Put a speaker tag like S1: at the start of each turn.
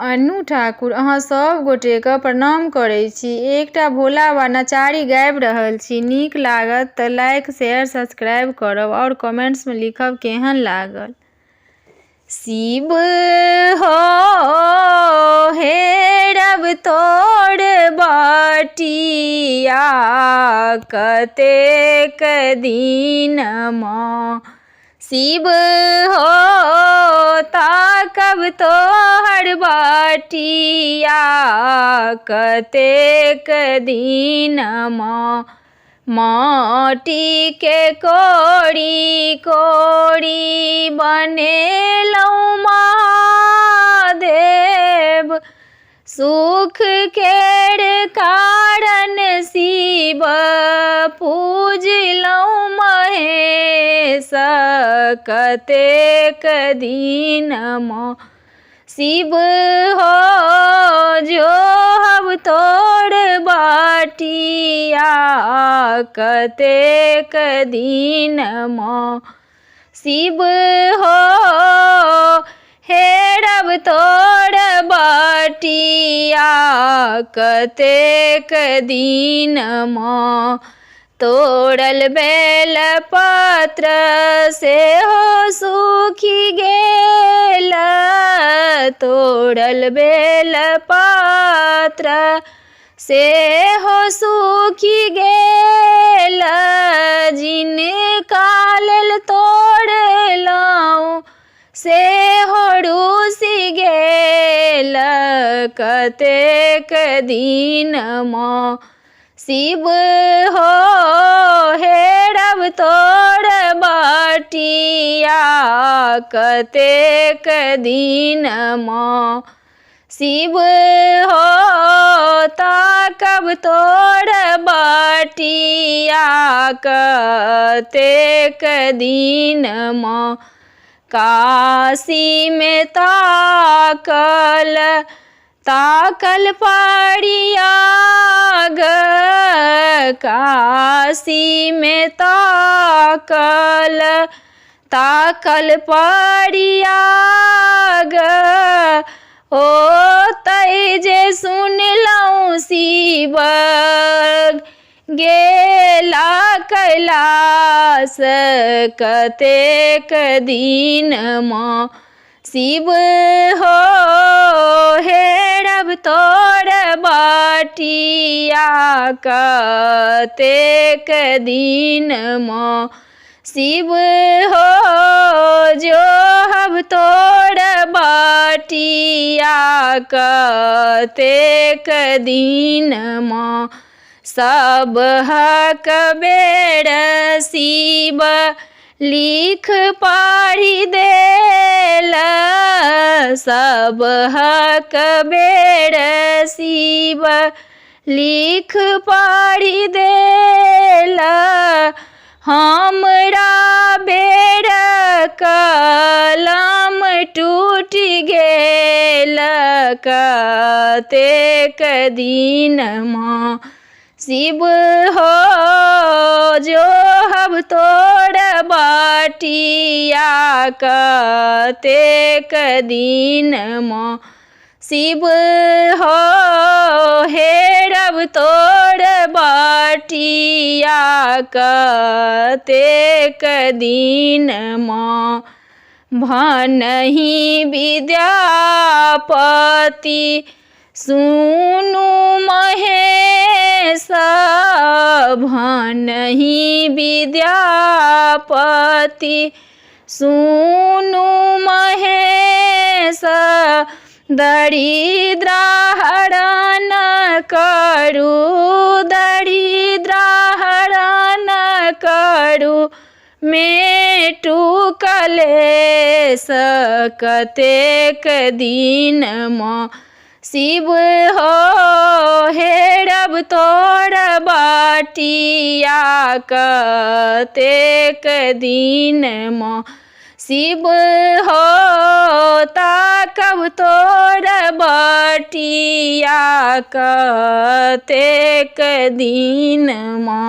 S1: अन्नू ठाकुर। अहाँ सब गोटेके प्रणाम करै छी। एकटा भोला बा नचारी गाबि रहल छी। नीक लागत तऽ लाइक शेयर सब्सक्राइब करब और कमेंट्स में लिखब केहन लागल। शिव हो हेरब तोर बटिया कतेक दिनमा। शिव हो ताकब तोहर बटिया कतेक दिनमा। माटी के कोरी कोरी बनेलहुँ महादेव। सुख केर कारण शिव पूजलहुँ महेश कतेक दिनमा। शिव हो जोहब तोर बटिया कतेक दिनमा। शिव हो हेरब तोर बटिया कतेक दिनमा। तोड़ल बेल पत्र सेहो सूखि गेल। तोड़ल बेल पत्र सेहो सूखि गेल। जिनका लेल तोड़लहुँ सेहो रुसि गेल कतेक दिनमा। शिव हो हेरब तोर बटिया कतेक दिनमा। शिव हो ताकब तोर बटिया कतेक दिनमा। काशी में ताकल ताकल परियाग। काशी में ताकल ताकल परियाग। ओतै जे सुनलहुँ शिव गेला कैलाश कतेक दिनमा। शिव हो हेरब तोर बटिया कतेक दिनमा। शिव हो जोहब तोर बटिया कतेक दिनमा। सबहक बेर शिव लिख पढ़ि देल। सबहक बेर शिव लिख पढ़ि देल। हमरा बेर कलम टूटि गेल कतेक दिनमा। शिव हो जोहब तोर बटिया कतेक दिनमा। शिव हो हेरब तोर बटिया कतेक दिनमा। भनहि विद्यापति सुनु महेश। भनहि विद्यापति सुनु महेश। दरिद्र हरण करू दरिद्र हरण करू मेटू कलेश कतेक दिनमा। शिव हो हेरब तोर बटिया कतेक दिनमा। शिव हो ताकब तोर बटिया कतेक दिनमा।